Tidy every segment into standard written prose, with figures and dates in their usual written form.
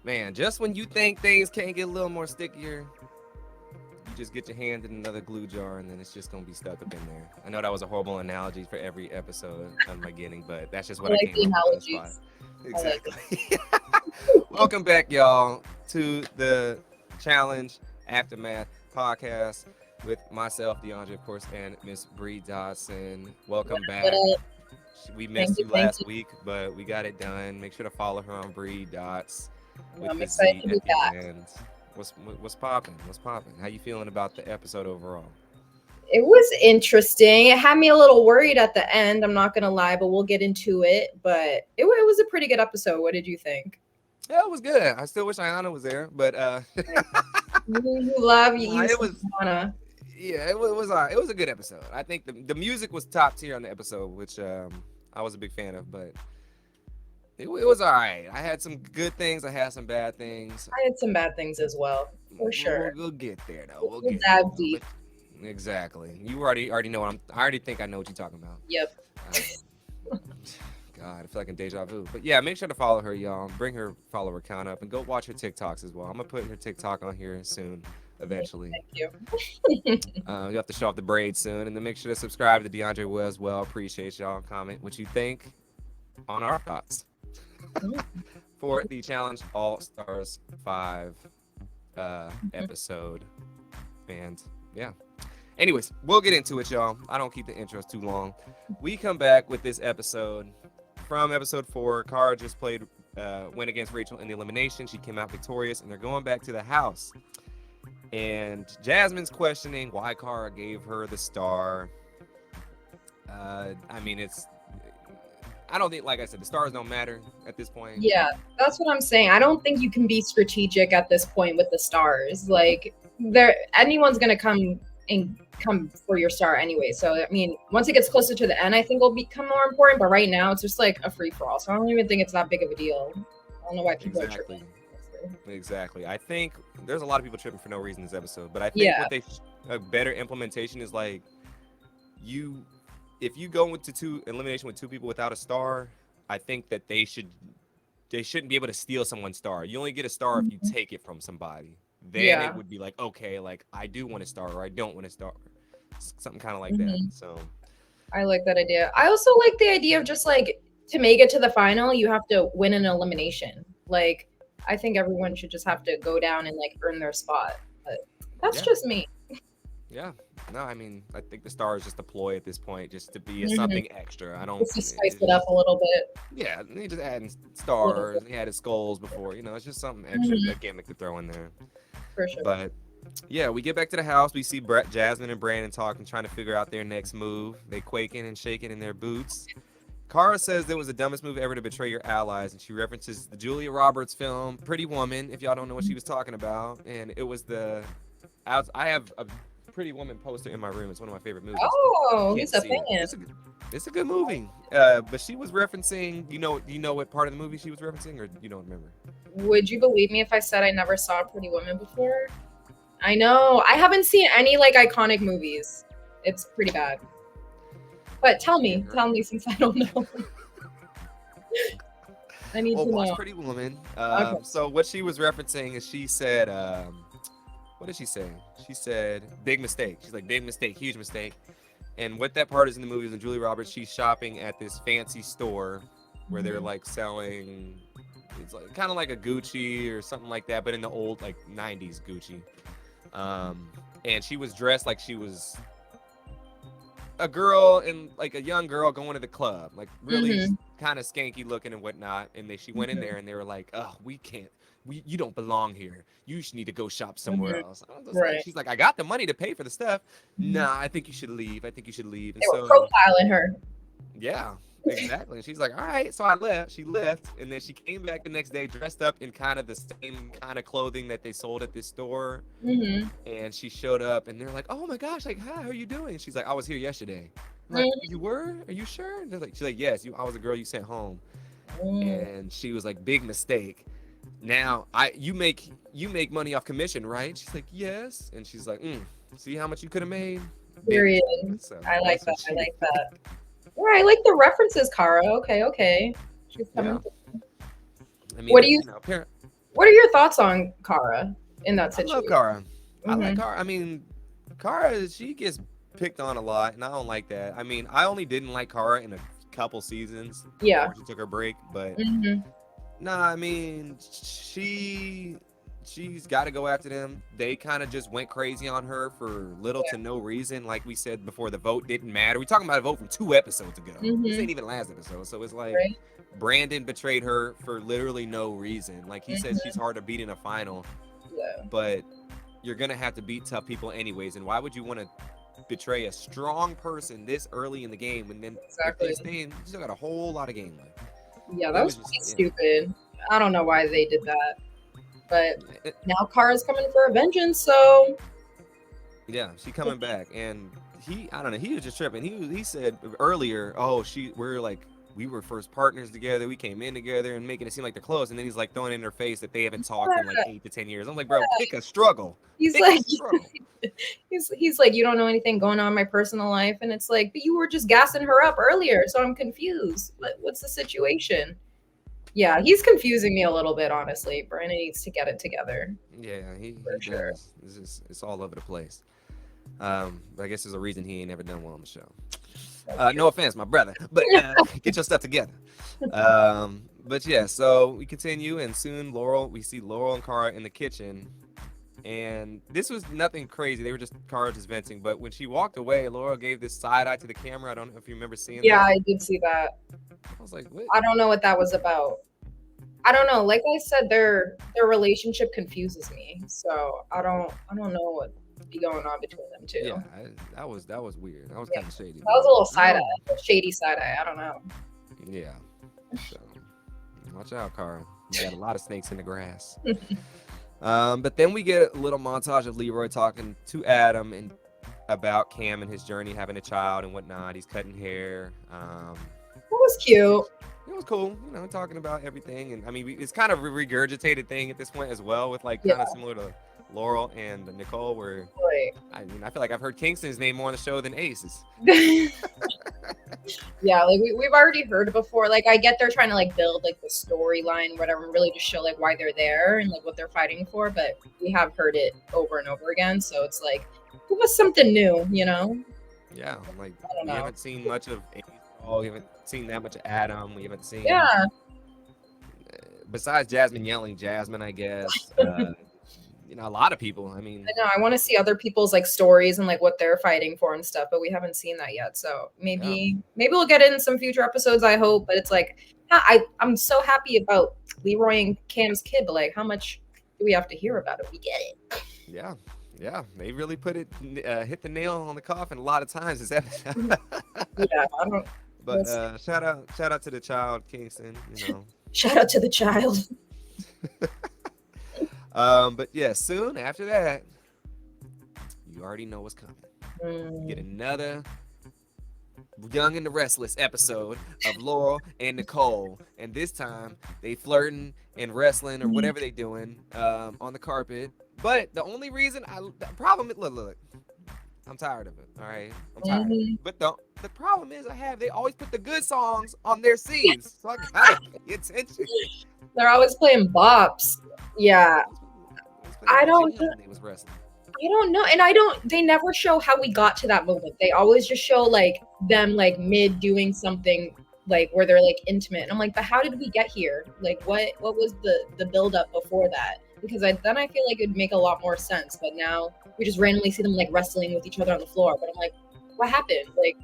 man, just when you think things can't get a little more stickier, you just get your hand in another glue jar and then it's just gonna be stuck up in there. I know that was a horrible analogy for every episode I'm getting, but that's just what I like came the up with on the spot. analogies. Exactly. Welcome back, y'all, to the Challenge Aftermath podcast with myself, DeAndre, of course, and Miss Bridotz. Welcome back. We missed you last week, but we got it done. Make sure to follow her on Bridotz with I'm the excited Z to be at the back. end. What's popping? What's popping? How you feeling about the episode overall? It was interesting. It had me a little worried at the end. I'm not gonna lie, but we'll get into it. But it was a pretty good episode. What did you think? Yeah, it was good. I still wish Ayana was there, but You love you. it was. Anna. Yeah, it was all right. It was a good episode. I think the music was top tier on the episode, which I was a big fan of, but it was all right. I had some good things. I had some bad things. I had some bad things as well, for sure. We'll get there though. We'll dive deep. Exactly. You already know what I already think I know what you're talking about. Yep. God, I feel like in deja vu. But yeah, make sure to follow her, y'all. Bring her follower count up and go watch her TikToks as well. I'm gonna put her TikTok on here soon, eventually. Thank you. You have to show off the braids soon, and then make sure to subscribe to DeAndre as well. Appreciate y'all. Comment what you think on our thoughts for the Challenge All Stars 5 episode. And yeah. Anyways, we'll get into it, y'all. I don't keep the intros too long. We come back with this episode from episode 4. Cara just went against Rachel in the elimination. She came out victorious, and they're going back to the house. And Jasmine's questioning why Cara gave her the star. I mean, I don't think, like I said, the stars don't matter at this point. Yeah, that's what I'm saying. I don't think you can be strategic at this point with the stars. Like, anyone's gonna come for your star anyway. So I mean, once it gets closer to the end, I think it'll become more important. But right now, it's just like a free for all. So I don't even think it's that big of a deal. I don't know why people are tripping. Exactly. I think there's a lot of people tripping for no reason this episode, but I think a better implementation is like if you go into elimination with 2 people without a star, I think that they shouldn't be able to steal someone's star. You only get a star if you take it from somebody. Then it would be like, okay, like I do want a star or I don't want a star. Something kind of like that. So I like that idea. I also like the idea of just like to make it to the final, you have to win an elimination. Like I think everyone should just have to go down and like earn their spot. But that's just me. Yeah. No, I mean, I think the star is just a ploy at this point, just to be something extra. I don't. Just to spice it up a little bit. Yeah, they just adding stars. They added skulls before. It's just something extra, a gimmick to throw in there. For sure. But yeah, we get back to the house. We see Jasmine and Brandon talking, trying to figure out their next move. They quaking and shaking in their boots. Cara says it was the dumbest move ever to betray your allies, and she references the Julia Roberts film Pretty Woman, if y'all don't know what she was talking about. And it was I have a Pretty Woman poster in my room. It's one of my favorite movies. Oh, he's a fan. It's a good movie. But she was referencing, you know what part of the movie she was referencing, or you don't remember? Would you believe me if I said I never saw Pretty Woman before? I know. I haven't seen any like iconic movies. It's pretty bad. But tell me since I don't know. I need to know. Watch Pretty Woman. Okay. So what she was referencing is she said, what did she say? She said, big mistake. She's like, big mistake, huge mistake. And what that part is in the movie is in Julia Roberts, she's shopping at this fancy store where they're like selling, it's like kind of like a Gucci or something like that, but in the old like 90s Gucci. And she was dressed like she was a girl and like a young girl going to the club, like really kind of skanky looking and whatnot. And she went in there and they were like, oh, you don't belong here. You should need to go shop somewhere else. Like, she's like, I got the money to pay for the stuff. Nah, I think you should leave. And they were profiling her. Yeah, exactly. And she's like, all right. So I left. She left. And then she came back the next day dressed up in kind of the same kind of clothing that they sold at this store. And she showed up and they're like, oh my gosh, like, hi, how are you doing? And she's like, I was here yesterday. I'm like, you were? Are you sure? And she's like, yes, I was a girl you sent home. And she was like, big mistake. Now you make money off commission, right? She's like, yes. And she's like, see how much you could have made? Period. So, I like that. Yeah, I like the references, Cara. Okay. She's coming. Yeah. I mean, what do you? What are your thoughts on Kara in that I love situation? Kara. I like Mm-hmm. Kara. I mean, Kara, she gets picked on a lot, and I don't like that. I mean, I only didn't like Kara in a couple seasons Yeah. before she took her break, but Mm-hmm. nah, I mean, she's got to go after them. They kind of just went crazy on her for little to no reason. Like we said before, the vote didn't matter. We're talking about a vote from 2 episodes ago. This Mm-hmm. ain't even last episode, so it's like Right. Brandon betrayed her for literally no reason. Like he said, she's Mm-hmm. hard to beat in a final, Yeah. but you're gonna have to beat tough people anyways. And why would you want to betray a strong person this early in the game? And then if they Exactly. stay in, you still got a whole lot of game left. Yeah, that It was was pretty just stupid. I don't know why they did that, but yeah. now Kara's coming for a vengeance. So Yeah, she coming back, and I don't know, he was just tripping. He said earlier, oh, we were first partners together, we came in together, and making it seem like they're close, and then he's like throwing in her face that they haven't talked in like 8 to 10 years. I'm like, bro, pick a struggle, he's pick a like, struggle. he's like, you don't know anything going on in my personal life, and it's like, but you were just gassing her up earlier, so I'm confused. What's the situation? Yeah, he's confusing me a little bit, honestly. Brandon needs to get it together Yeah, for he sure. does. It's all over the place. But I guess there's a reason he ain't never done well on the show. That's true. No offense, my brother, but get your stuff together. But yeah, so we continue, and soon we see Laurel and Kara in the kitchen, and this was nothing crazy. They were just Kara just venting. But when she walked away, Laurel gave this side eye to the camera. I don't know if you remember seeing Yeah, that. I did see that. I was like, what? I don't know what that was about. I don't know. Like I said, their relationship confuses me. So I don't know what be going on between them two. Yeah, that was weird. That was Yeah, kind of shady. that was a little I side don't. eye, a shady side eye. I don't know. Yeah. So watch out, Kara. You got a lot of snakes in the grass. But then we get a little montage of Leroy talking to Adam and about Cam and his journey having a child and whatnot. He's cutting hair. That was cute. It was cool, talking about everything. And I mean, it's kind of a regurgitated thing at this point as well, with like Yeah, kind of similar to Laurel and Nicole, where I mean, I feel like I've heard Kingston's name more on the show than Ace's. like yeah, like we've already heard it before. Like I get they're trying to like build like the storyline, whatever, and really just show like why they're there and like what they're fighting for. But we have heard it over and over again, so it's like give us something new, you know? Yeah, like I don't we know. haven't seen much of Ace at all. We haven't seen that much of Adam. We haven't seen Yeah, besides Jasmine yelling Jasmine, I guess. A lot of people. I mean, I know. I want to see other people's like stories and like what they're fighting for and stuff, but we haven't seen that yet. So yeah, maybe we'll get it in some future episodes. I hope, but it's like I'm so happy about Leroy and Cam's kid, but like how much do we have to hear about it? We get it. yeah, yeah. They really hit the nail on the coffin a lot of times this episode. Yeah, I don't. But shout out to the child, Kingston. Shout out to the child. But yeah, soon after that, you already know what's coming. You get another Young and the Restless episode of Laurel and Nicole, and this time they flirting and wrestling or whatever they doing on the carpet. But the only reason the problem is, look, I'm tired of it. All right, I'm tired of it. But the problem is they always put the good songs on their scenes, so I gotta pay attention. They're always playing bops. Yeah, I don't know, and they never show how we got to that moment. They always just show like them like mid doing something like where they're like intimate, and I'm like, but how did we get here? Like what was the build up before that? Because then I feel like it'd make a lot more sense, but now we just randomly see them like wrestling with each other on the floor, but I'm like, what happened? Like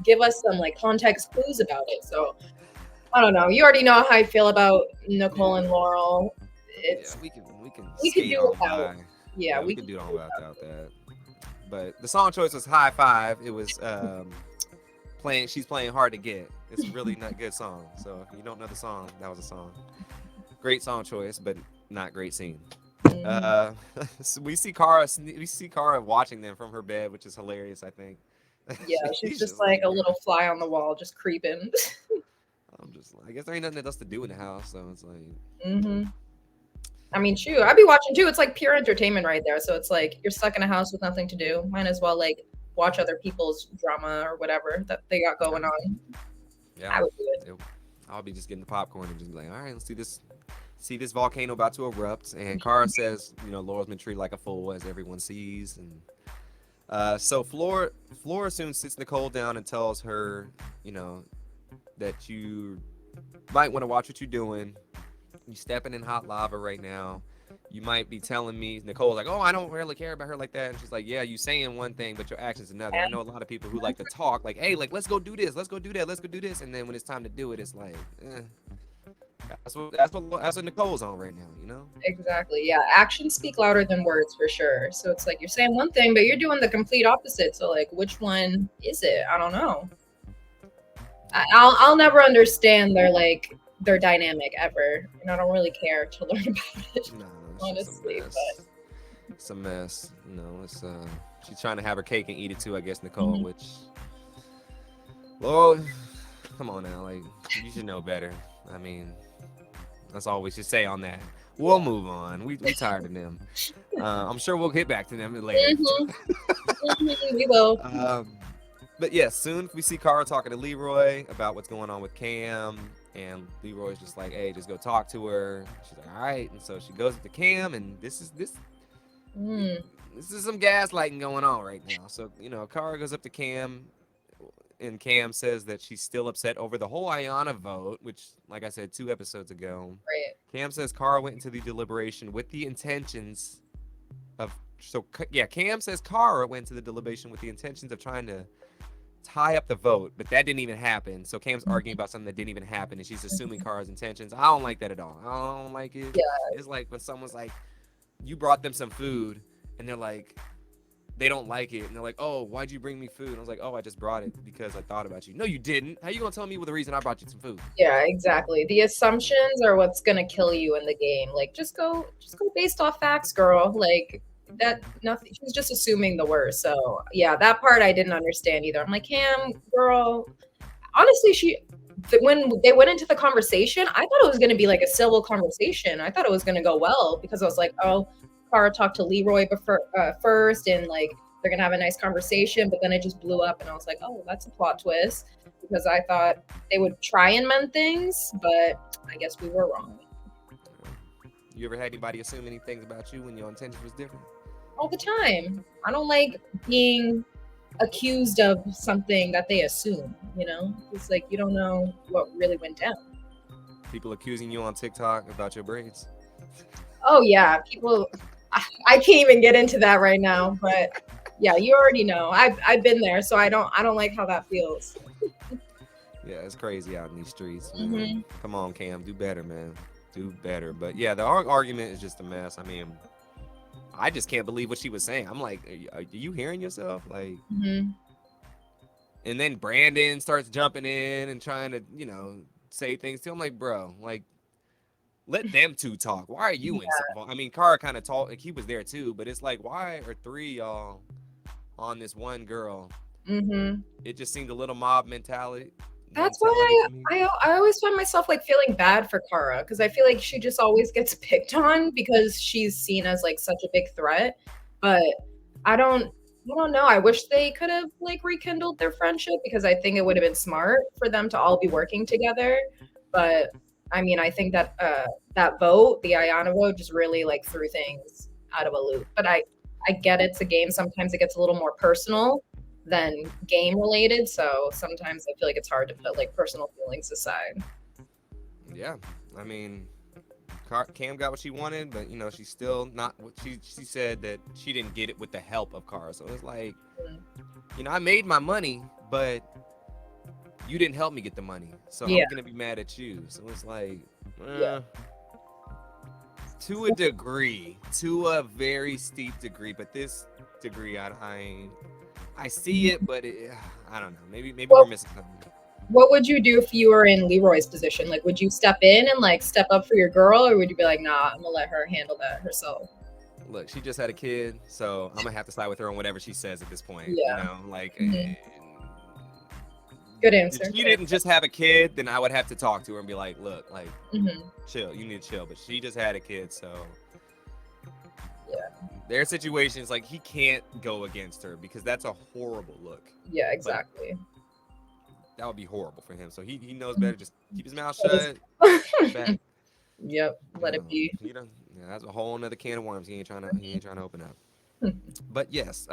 give us some like context clues about it. So I don't know, you already know how I feel about Nicole and Laurel. It's we can we could do without. Yeah, we can do on without that. But the song choice was High Five. It was She's Playing Hard to Get. It's really not a good song. So if you don't know the song, that was a song. Great song choice, but not great scene. So we see Kara watching them from her bed, which is hilarious, I think. Yeah, she's just like a little fly on the wall, just creeping. I guess there ain't nothing else to do in the house, so it's like. I mean, shoot, I'd be watching too. It's like pure entertainment right there. So it's like you're stuck in a house with nothing to do. Might as well like watch other people's drama or whatever that they got going on. Yeah, I would do it. I'll be just getting the popcorn and just be like, all right, let's see this volcano about to erupt, and Kara says, Laurel's been treated like a fool, as everyone sees, and so Flora soon sits Nicole down and tells her, that you might want to watch what you're doing. You stepping in hot lava right now. You might be telling me, Nicole's like, oh, I don't really care about her like that. And she's like, yeah, you saying one thing, but your action's another. I know a lot of people who like to talk, like, hey, like, let's go do this, let's go do that, let's go do this. And then when it's time to do it, it's like, that's what Nicole's on right now, Exactly. Yeah. Actions speak louder than words for sure. So it's like you're saying one thing, but you're doing the complete opposite. So like, which one is it? I don't know. I'll never understand their dynamic ever, and I don't really care to learn about it. No, honestly, but it's a mess. It's she's trying to have her cake and eat it too, I guess, Nicole. Mhm. Which, Lord, come on now, like you should know better. I mean, that's all we should say on that. We'll move on. We tired of them. I'm sure we'll get back to them later. We will. But yeah, soon we see Kara talking to Leroy about what's going on with Cam, and Leroy's just like, "Hey, just go talk to her." She's like, "All right," and so she goes up to Cam, and this is some gaslighting going on right now. So Kara goes up to Cam, and Cam says that she's still upset over the whole Ayanna vote, which, like I said 2 episodes ago, Right. Cam says Kara went into the deliberation with the intentions of. So yeah, Cam says Kara went to the deliberation with the intentions of trying to tie up the vote, but that didn't even happen. So Cam's arguing about something that didn't even happen, and she's assuming Kara's intentions. I don't like that at all. I don't like it. Yeah. It's like when someone's like, you brought them some food, and they're like, they don't like it, and they're like, oh, why'd you bring me food? And I was like, oh, I just brought it because I thought about you. No, you didn't. How you gonna tell me the reason I brought you some food? Yeah, exactly. The assumptions are what's gonna kill you in the game. Like, just go based off facts, girl. Like that. Nothing. She's just assuming the worst. So yeah, that part I didn't understand either. I'm like, Cam, girl. Honestly, when they went into the conversation, I thought it was gonna be like a civil conversation. I thought it was gonna go well because I was like, oh, Kara talked to Leroy first, and like they're gonna have a nice conversation. But then it just blew up, and I was like, oh, that's a plot twist. Because I thought they would try and mend things, but I guess we were wrong. You ever had anybody assume any things about you when your intention was different? All the time. I don't like being accused of something that they assume, It's like you don't know what really went down. People accusing you on TikTok about your braids? Oh, yeah. People, I can't even get into that right now, but yeah, you already know. I've been there, so I don't like how that feels. Yeah, it's crazy out in these streets, man. Mm-hmm. Come on, Cam, do better, man. Do better. But yeah, the argument is just a mess. I mean, I just can't believe what she was saying. I'm like, are you hearing yourself? Like, and then Brandon starts jumping in and trying to, say things to him. Like, bro, like, let them two talk. Why are you involved? I mean, Kara kind of talked, like, he was there too, but it's like, why are 3 y'all on this one girl? It just seemed a little mob mentality. That's why I always find myself like feeling bad for Kara because I feel like she just always gets picked on because she's seen as like such a big threat. But I don't know. I wish they could have like rekindled their friendship because I think it would have been smart for them to all be working together. But I mean, I think that that vote, the Ayanna vote, just really like threw things out of a loop. But I get it's a game. Sometimes it gets a little more personal than game related, so sometimes I feel like it's hard to put like personal feelings aside. Yeah, I mean, Cam got what she wanted, but she's still not what she said that she didn't get it with the help of Kara. So it's like, I made my money, but you didn't help me get the money, so I'm gonna be mad at you. So it's like, to a degree, to a very steep degree, but this degree, I see it, but I don't know. Maybe we're missing something. What would you do if you were in Leroy's position? Like, would you step in and like step up for your girl, or would you be like, nah, I'm gonna let her handle that herself? Look, she just had a kid, so I'm gonna have to side with her on whatever she says at this point. Yeah. Like. Good answer. If she didn't just have a kid, then I would have to talk to her and be like, look, like, chill. You need to chill. But she just had a kid, so. Yeah. There are situations like he can't go against her because that's a horrible look. Yeah, exactly. That would be horrible for him. So he knows better. Just keep his mouth shut. Yep. Let it be. Yeah, that's a whole nother can of worms. He ain't trying to open up. But yes,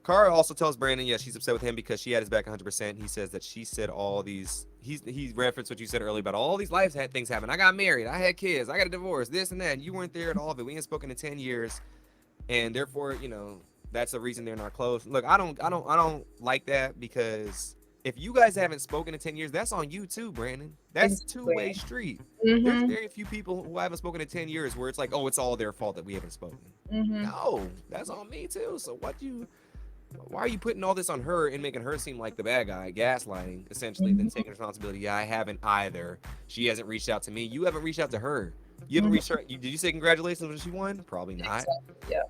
Kara also tells Brandon, yeah, she's upset with him because she had his back 100%. He says that she said all these. He referenced what you said earlier about all these lives had things happen. I got married, I had kids, I got a divorce, this and that. And you weren't there at all of it. We ain't spoken in 10 years, and therefore, that's the reason they're not close. Look, I don't like that because if you guys haven't spoken in 10 years, that's on you too, Brandon. That's two-way street. There's very few people who haven't spoken in 10 years where it's like, oh, it's all their fault that we haven't spoken. No, that's on me too. So why are you putting all this on her and making her seem like the bad guy, gaslighting, essentially, then taking responsibility? Yeah, I haven't either. She hasn't reached out to me. You haven't reached out to her. You haven't reached her. Did you say congratulations when she won? Probably not. Yeah.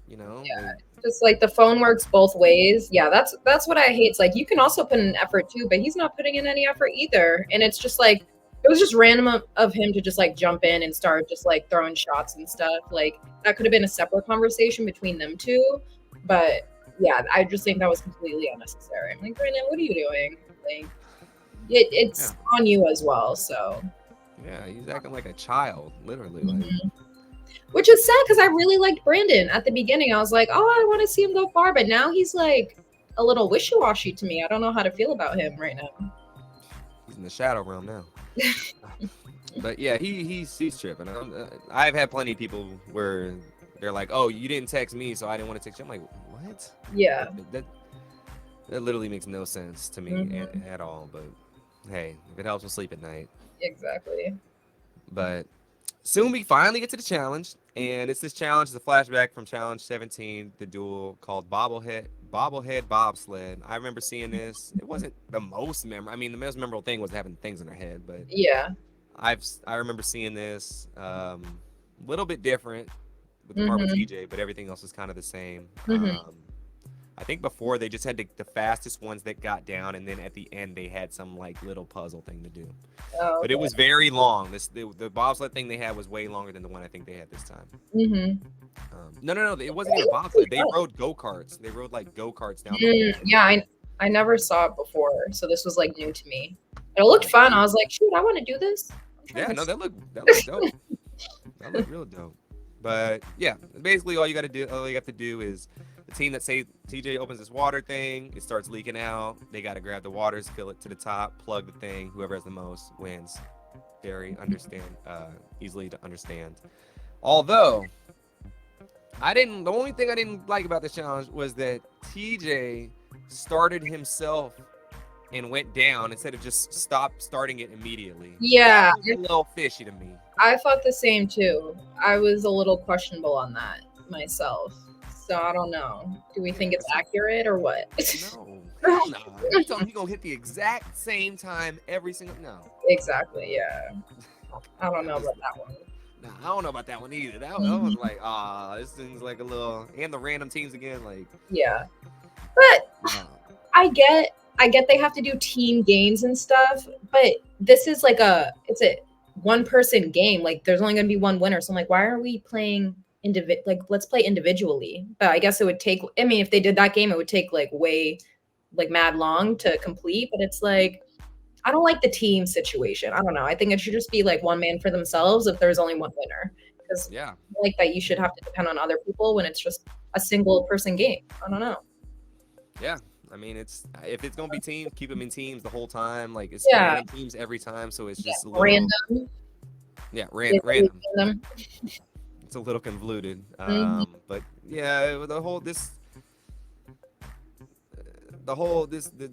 Yeah. Just like the phone works both ways. Yeah, that's what I hate. It's like you can also put in effort too, but he's not putting in any effort either. And it's just like it was just random of him to just like jump in and start just like throwing shots and stuff. Like that could have been a separate conversation between them two, but yeah, I just think that was completely unnecessary. I'm like, Brandon, what are you doing? Like, it's on you as well. So yeah, he's acting like a child, literally. Like, which is sad because I really liked Brandon at the beginning. I was like, oh, I want to see him go far, but now he's like a little wishy-washy to me. I don't know how to feel about him right now. He's in the shadow realm now. But yeah, he's tripping. I've had plenty of people where they're like, oh, you didn't text me, so I didn't want to text you. I'm like, what? Yeah. That literally makes no sense to me at all. But hey, if it helps with sleep at night. Exactly. But soon we finally get to the challenge, and it's this challenge. It's a flashback from Challenge 17, the duel called Bobblehead Bobsled. I remember seeing this. It wasn't the most memorable. I mean, the most memorable thing was having things in her head, but yeah, I remember seeing this a little bit different with the part with TJ, but everything else was kind of the same. I think before they just had the fastest ones that got down, and then at the end they had some like little puzzle thing to do. Oh, okay. But it was very long. The bobsled thing they had was way longer than the one I think they had this time. No, it wasn't even a bobsled. They rode go-karts. They rode like go-karts down. Yeah, I never saw it before, so this was like new to me. It looked fun. I was like, shoot, I want to do this. Yeah, no, that looked dope. That looked real dope. But yeah, basically all you have to do is the team that say TJ opens this water thing, it starts leaking out. They got to grab the waters, fill it to the top, plug the thing. Whoever has the most wins. Very easily to understand. Although the only thing I didn't like about this challenge was that TJ started himself and went down instead of just starting it immediately. Yeah, that was a little fishy to me. I thought the same too. I was a little questionable on that myself. So I don't know. Do we think it's accurate or what? No. Hell no. You tell me you're gonna hit the exact same time every single Exactly, yeah. I don't know about that one. Nah, I don't know about that one either. That was like, this thing's like a little, and the random teams again, like. Yeah. But I get they have to do team games and stuff, but this is like it's a one person game. Like there's only gonna be one winner. So I'm like, why are we playing let's play individually? But I guess it would take, I mean, if they did that game, it would take mad long to complete, but it's like, I don't like the team situation. I don't know. I think it should just be like one man for themselves if there's only one winner. Because like that you should have to depend on other people when it's just a single person game. I don't know. Yeah. I mean, if it's gonna be teams, keep them in teams the whole time. Like it's teams every time, so it's just a little, random. Yeah, random. It's a little convoluted. But yeah, the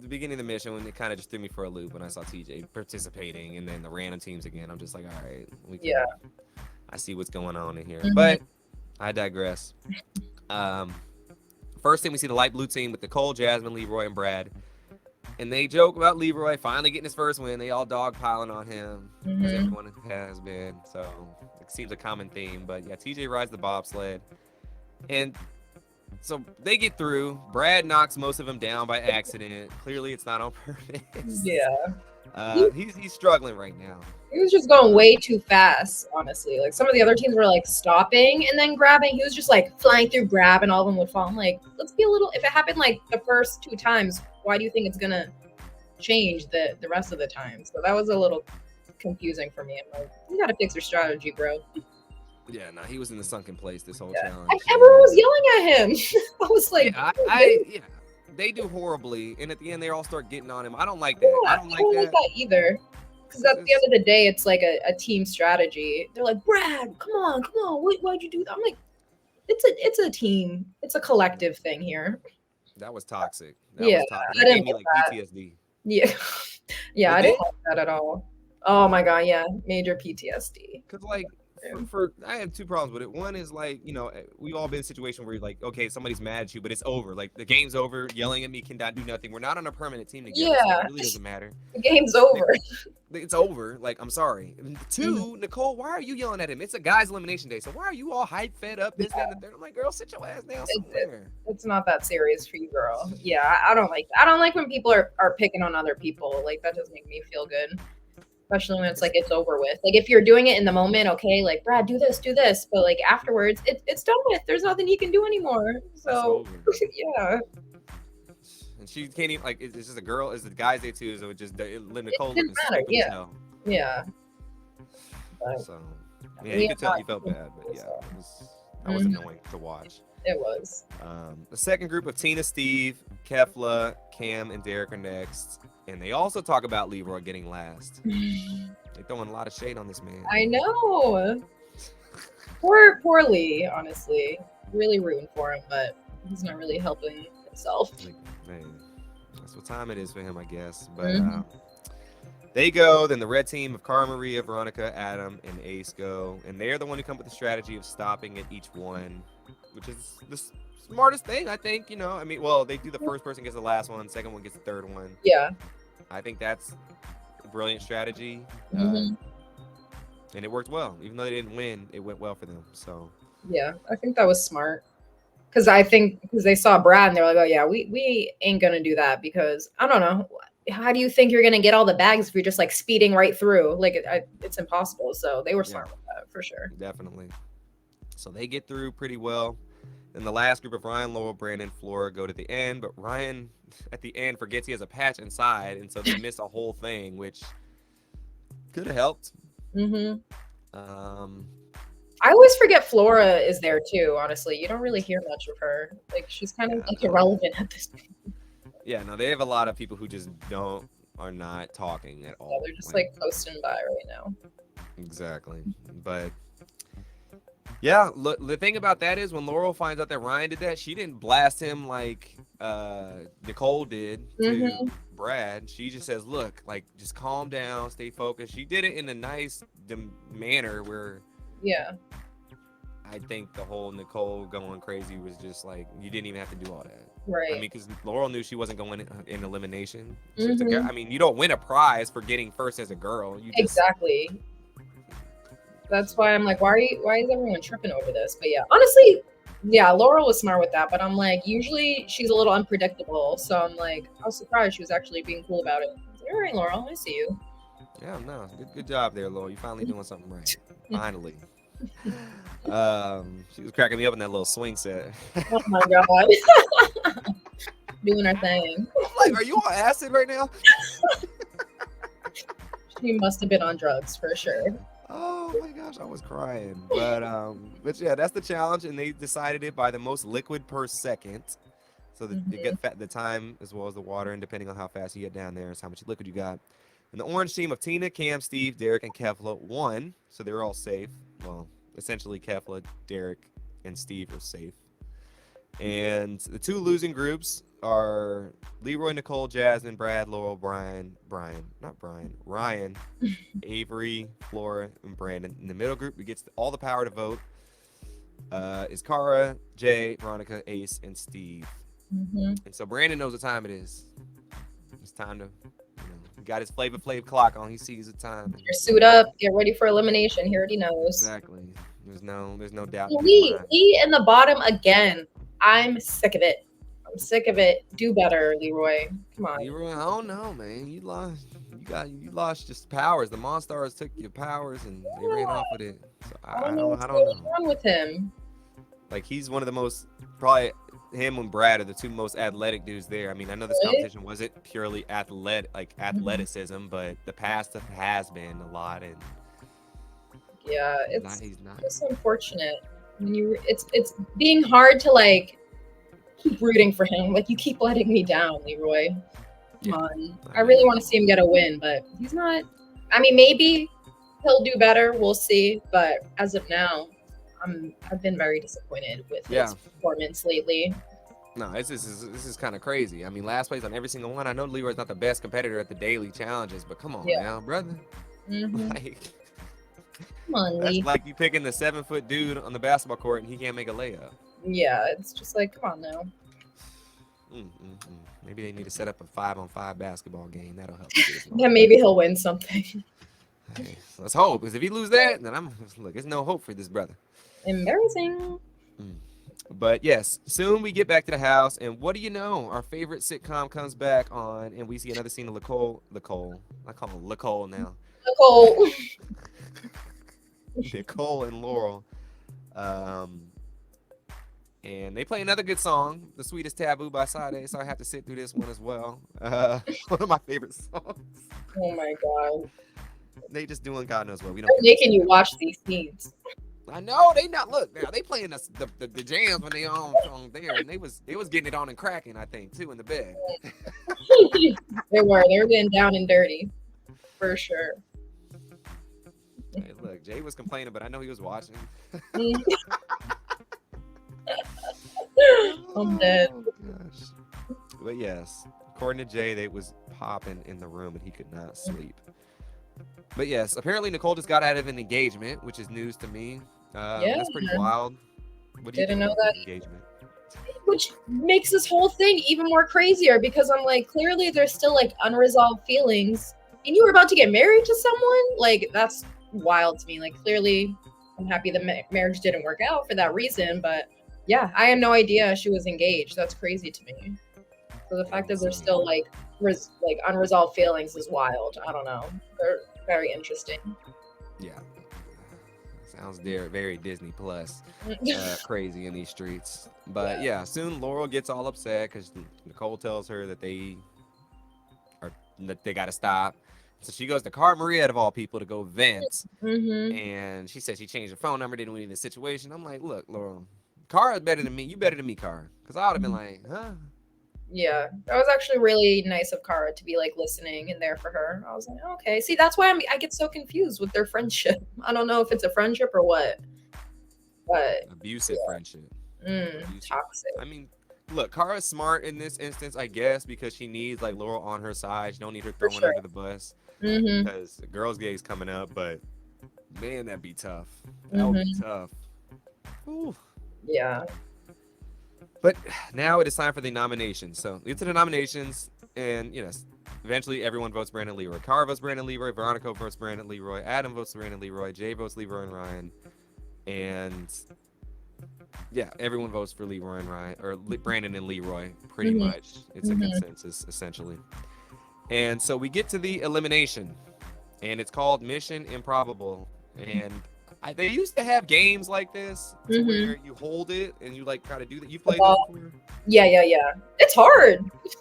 beginning of the mission, when it kind of just threw me for a loop when I saw TJ participating, and then the random teams again. I'm just like, all right, I see what's going on in here, but I digress. First thing we see the light blue team with Nicole, Jasmine, Leroy, and Brad. And they joke about Leroy finally getting his first win. They all dogpiling on him, as everyone has been. So it seems a common theme. But yeah, TJ rides the bobsled. And so they get through. Brad knocks most of them down by accident. Clearly it's not on purpose. Yeah. He's struggling right now. He was just going way too fast, honestly. Like some of the other teams were like stopping and then grabbing. He was just like flying through grab and all of them would fall. I'm like, let's be a little, if it happened like the first 2 times, why do you think it's gonna change the rest of the time? So that was a little confusing for me. I'm like, you gotta fix your strategy, bro. Yeah, no, he was in the sunken place this whole Yeah. challenge. And everyone was yelling at him. I was like, yeah, they do horribly, and at the end they all start getting on him. I don't like that. yeah, I don't like that. either. Because at the end of the day, it's like a team strategy. They're like, Brad, come on. Why'd you do that? I'm like, it's a team. It's a collective thing here. That was toxic. I That didn't gave me like that. PTSD. Yeah. Yeah, It I didn't did? like that at all. Oh my god, yeah. Major PTSD. Because like for I have two problems with it. One is like, we've all been in a situation where you're like, okay, somebody's mad at you, but it's over. Like the game's over. Yelling at me cannot do nothing. We're not on a permanent team together. So it really doesn't matter. The game's over. It's over. Like, I'm sorry. And two, Nicole, why are you yelling at him? It's a guy's elimination day. So why are you all hype, fed up, this, that, and the third? I'm like, girl, sit your ass down somewhere. It's not that serious for you, girl. Yeah, I don't like that. I don't like when people are picking on other people. Like, that doesn't make me feel good. Especially when it's like it's over with. Like if you're doing it in the moment, okay, like Brad, do this, but like afterwards, it's done with. There's nothing you can do anymore. So yeah. And she can't even like. It's just a girl. It's the guys day too. So it just Nicole didn't matter. Yeah. Yeah. So yeah, you could tell you felt bad, but yeah, that was annoying to watch. It was. The second group of Tina, Steve, Killa, Kam, and Derek are next. And they also talk about Leroy getting last. They're throwing a lot of shade on this man. I know. Poor Lee, honestly. Really rooting for him, but he's not really helping himself. Man, that's what time it is for him, I guess. But they go. Then the red team of Cara, Maria, Veronica, Adam, and Ace go. And they're the one who come up with the strategy of stopping at each one, which is the smartest thing, I think. Well, they do the first person gets the last one, second one gets the third one. Yeah. I think that's a brilliant strategy. Mm-hmm. And it worked well. Even though they didn't win, it went well for them. So yeah, I think that was smart. Because they saw Brad and they were like, oh yeah, we ain't gonna do that because I don't know. How do you think you're gonna get all the bags if you're just like speeding right through? Like it's impossible. So they were smart with that for sure. Definitely. So they get through pretty well. Then the last group of Ryan, Laurel, Brandon, Flora go to the end, but Ryan at the end forgets he has a patch inside, and so they miss a whole thing, which could have helped. I always forget Flora is there too. Honestly, you don't really hear much of her. Like she's kind of like irrelevant at this point. Yeah, no, they have a lot of people who just are not talking at all. Yeah, they're just like posting by right now. Exactly, but. Yeah, look, the thing about that is when Laurel finds out that Ryan did that, she didn't blast him like Nicole did to Brad. She just says, look, like, just calm down, stay focused. She did it in a nice manner where I think the whole Nicole going crazy was just like, you didn't even have to do all that. Right. I mean, because Laurel knew she wasn't going in elimination. She was I mean, you don't win a prize for getting first as a girl. You just, exactly. That's why I'm like, why is everyone tripping over this? But yeah, honestly, yeah, Laurel was smart with that. But I'm like, usually she's a little unpredictable. So I'm like, I was surprised she was actually being cool about it. All right, Laurel, I see you. Yeah, no, good job there, Laurel. You finally doing something right. Finally. She was cracking me up in that little swing set. Oh my god. Doing her thing. I'm like, are you on acid right now? She must have been on drugs for sure. Oh my gosh, I was crying. But yeah, that's the challenge, and they decided it by the most liquid per second. So that you get the time as well as the water, and depending on how fast you get down there is how much liquid you got. And the orange team of Tina, Kam, Steve, Derek, and Killa won, so they were all safe. Well, essentially Killa, Derek, and Steve are safe. And the two losing groups are Leroy, Nicole, Jasmine, Brad, Laurel, Ryan, Avery, Flora, and Brandon. In the middle group, who gets all the power to vote, is Cara, Jay, Veronica, Ace, and Steve. And so Brandon knows what time it is. It's time to, he got his Flavor Flav clock on. He sees the time. Your suit up, get ready for elimination. He already knows. Exactly. There's no doubt. Lee in the bottom again. I'm sick of it. I'm sick of it. Do better, Leroy. Come on. Leroy, I don't know, man. You lost just powers. The Monstars took your powers and they ran off with it. So I don't know. What's going on with him? Like he's one of the most probably him and Brad are the two most athletic dudes there. I mean, I know this Really? competition wasn't purely Mhm. athleticism, but the past has been a lot, and Yeah, he's not. it's He's not. just unfortunate when it's being hard to like keep rooting for him. Like you keep letting me down, Leroy. Come Yeah. on. I I really mean, want to see him get a win, but he's not. I mean, maybe he'll do better. We'll see. But as of now, I've been very disappointed with his yeah. performance lately. No, this is kind of crazy. I mean, last place on every single one. I know Leroy's not the best competitor at the daily challenges, but come on Yeah. now, brother. Hmm. Like Come on, that's Lee. like you picking the 7-foot dude on the basketball court and he can't make a layup. Yeah, it's just like, come on now. Maybe they need to set up a 5-on-5 basketball game. That'll help you get his Yeah, moment maybe back. he'll win something. Hey, let's hope. Because if he lose that, then look. There's no hope for this brother. Embarrassing. Mm. But yes, soon we get back to the house, and what do you know? Our favorite sitcom comes back on, and we see another scene of Nicole. I call her Nicole now. Nicole. Nicole and Laurel. And they play another good song, "The Sweetest Taboo" by Sade. So I have to sit through this one as well. One of my favorite songs. Oh my god. They just doing God knows what. We don't They're care. making you watch these scenes. I know they not look now. They playing the jams when they on there, and they was getting it on and cracking. I think too in the bed. They were getting down and dirty. For sure. Hey, look, Jay was complaining, but I know he was watching. Mm. I'm dead. Oh, gosh. But yes, according to Jay, they was popping in the room and he could not sleep. But yes, apparently Nicole just got out of an engagement, which is news to me. Yeah, That's pretty wild. What do you didn't think know about that. the engagement? Which makes this whole thing even more crazier because I'm like, clearly there's still like unresolved feelings, and you were about to get married to someone. Like that's wild to me. Like clearly, I'm happy the marriage didn't work out for that reason, but yeah, I had no idea she was engaged. That's crazy to me. So the fact that there's Insane. still like unresolved feelings is wild. I don't know. They're very interesting. Yeah. Sounds very Disney Plus crazy in these streets. But yeah, soon Laurel gets all upset because Nicole tells her that they got to stop. So she goes to Cara Maria, out of all people, to go vent. Mm-hmm. And she said she changed her phone number, didn't win the situation. I'm like, look, Laurel, Cara's better than me. You better than me, Cara. Because I would have been like, huh? Yeah, that was actually really nice of Kara to be like listening and there for her. I was like, okay. See, that's why I get so confused with their friendship. I don't know if it's a friendship or what, but Abusive friendship. Abusive. toxic I mean, look, Kara's smart in this instance, I guess, because she needs like Laurel on her side. She don't need her for throwing sure. under the bus Mm-hmm. because the girls' gay's coming up. But man, that'd be tough. That would be tough. Ooh. Yeah. But now it is time for the nominations. So we get to the nominations, and eventually everyone votes Brandon Leroy. Cara votes Brandon Leroy. Veronica votes Brandon Leroy. Adam votes Brandon Leroy. Jay votes Leroy and Ryan. And yeah, everyone votes for Leroy and Ryan, or Brandon and Leroy, pretty much. It's a consensus, essentially. And so we get to the elimination, and it's called Mission Improbable. And they used to have games like this where you hold it and you like try to do that. You played those before? Yeah. It's hard.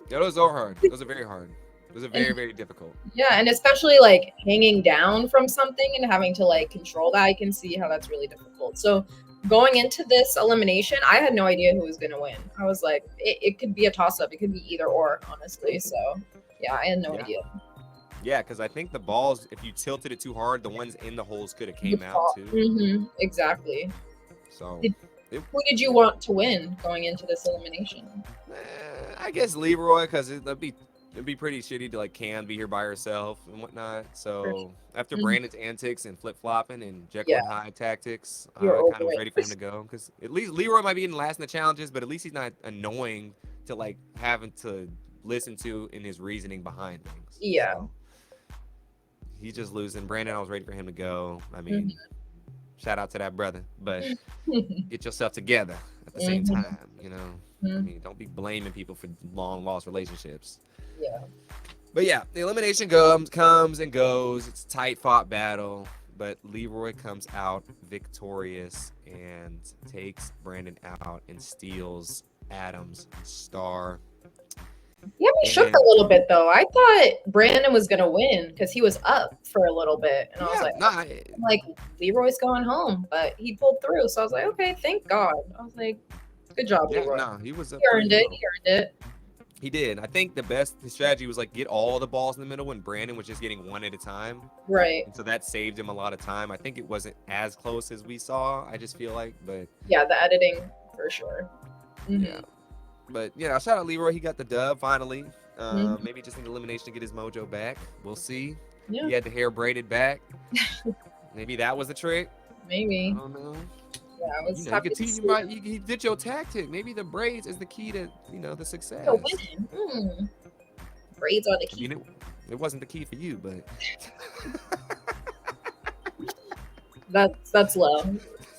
Yeah, those are hard. Those are very hard. Those are very difficult. Yeah, and especially like hanging down from something and having to like control that, I can see how that's really difficult. So going into this elimination, I had no idea who was gonna win. I was like, it could be a toss-up. It could be either or, honestly. So yeah, I had no idea. Yeah, because I think the balls, if you tilted it too hard, the ones in the holes could have came out too. Exactly. So who did you want to win going into this elimination? I guess Leroy, because it'd be pretty shitty to like Cam be here by herself and whatnot. So after Brandon's antics and flip flopping and Jekyll and Hyde tactics, I kind of was ready for him to go. Because at least Leroy might be in last in the challenges, but at least he's not annoying to like having to listen to in his reasoning behind things. Yeah. So he's just losing. Brandon, I was ready for him to go. I mean, shout out to that brother, but get yourself together at the same time, I mean, don't be blaming people for long lost relationships. Yeah. But yeah, the elimination comes and goes. It's a tight fought battle. but Leroy comes out victorious and takes Brandon out and steals Adam's star. Yeah, me shook And a little bit though. I thought Brandon was gonna win because he was up for a little bit, and I was yeah, like, nah, I'm like, Leroy's going home, but he pulled through. So I was like, okay, thank God. I was like, good job, yeah, Leroy. nah, he was up He pretty earned it. well. He earned it. He did. I think his strategy was like get all the balls in the middle when Brandon was just getting one at a time. Right. And so that saved him a lot of time. I think it wasn't as close as we saw, I just feel like, but Yeah, the editing for sure. yeah. But yeah, shout out Leroy. He got the dub finally. Mhm. Maybe just an elimination to get his mojo back. We'll see. Yeah, He had the hair braided back. Maybe that was the trick. I maybe. don't know. Yeah, I was You happy could to teach see you did your tactic. Maybe the braids is the key to the success. him winning. Braids are the I key. mean, it wasn't the key for you, but That's low.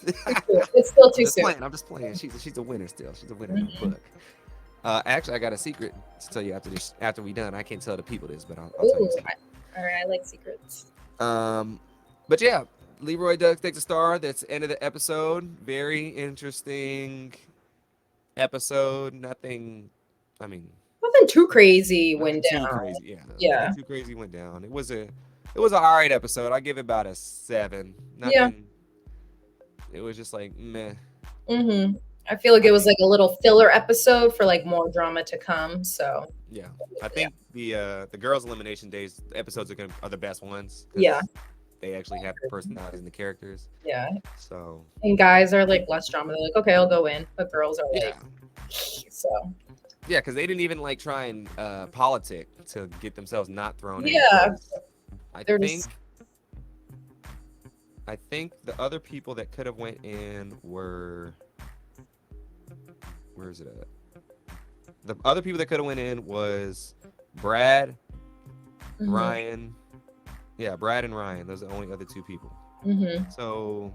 It's still too soon. I'm just playing. She's a winner still. She's a winner in the book. Actually, I got a secret to tell you after we done. I can't tell the people this, but I'll tell you. Ooh, all right, I like secrets. But yeah, Leroy takes a star. That's the end of the episode. Very interesting episode. Nothing. I mean, Nothing too crazy went too down. crazy. Yeah. Yeah. Nothing too crazy went down. It was an alright episode. I give it about a 7. Nothing. Yeah. It was just like meh. I feel like it was like a little filler episode for like more drama to come. So Yeah, I think the girls' elimination days episodes are the best ones. 'Cause yeah, they actually have the personalities and the characters. yeah. So And guys are like less drama. They're like, okay, I'll go in. But girls are like, yeah, so yeah, because they didn't even like try and politic to get themselves not thrown in. yeah. I They're think just- I think the other people that could have went in were, where is it at? The other people that could have went in was Brad, Ryan. Yeah, Brad and Ryan. Those are the only other 2 people. So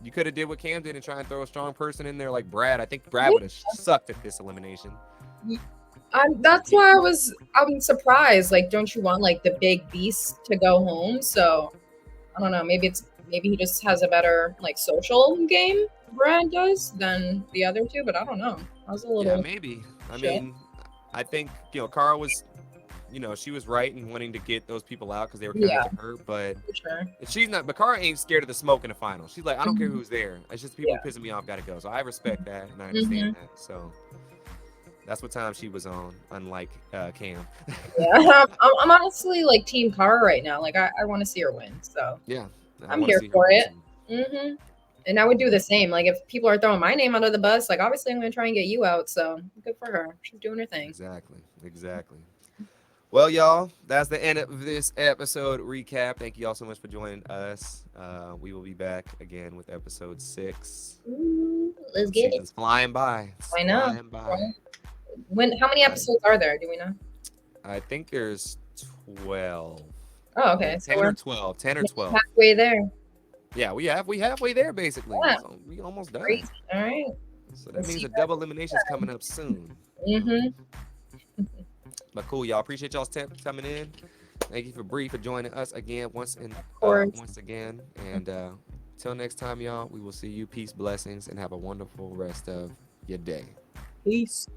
you could have did what Cam did and try and throw a strong person in there like Brad. I think Brad would have sucked at this elimination. That's why I'm surprised. Like, don't you want like the big beast to go home? So I don't know. Maybe he just has a better like social game, Brad does, than the other 2. But I don't know. I was a little. Yeah, maybe. I mean, I think Cara was, she was right in wanting to get those people out because they were coming to her. But For sure. she's not. But Cara ain't scared of the smoke in the final. She's like, I don't care who's there. It's just people pissing me off gotta go. So I respect that and I understand that. So that's what time she was on, unlike Cam. Yeah, I'm honestly like Team Cara right now. Like I want to see her win. So Yeah, I'm here for it. And I would do the same. Like if people are throwing my name under the bus, like obviously I'm gonna try and get you out. So good for her. She's doing her thing. Exactly. Well, y'all, that's the end of this episode recap. Thank you all so much for joining us. We will be back again with episode 6. Ooh, let's get it. It's flying by. I know. Flying by. How many episodes are there? Do we know? I think there's 12. Oh, okay. So 10 we're or 12. 10 or 12. halfway there. Yeah, we halfway there basically. Yeah. So we almost done. Crazy. All right. So that means a double elimination is coming up soon. But cool, y'all. Appreciate y'all's coming in. Thank you for Bree for joining us again once again. And till next time, y'all, we will see you. Peace, blessings, and have a wonderful rest of your day. Peace.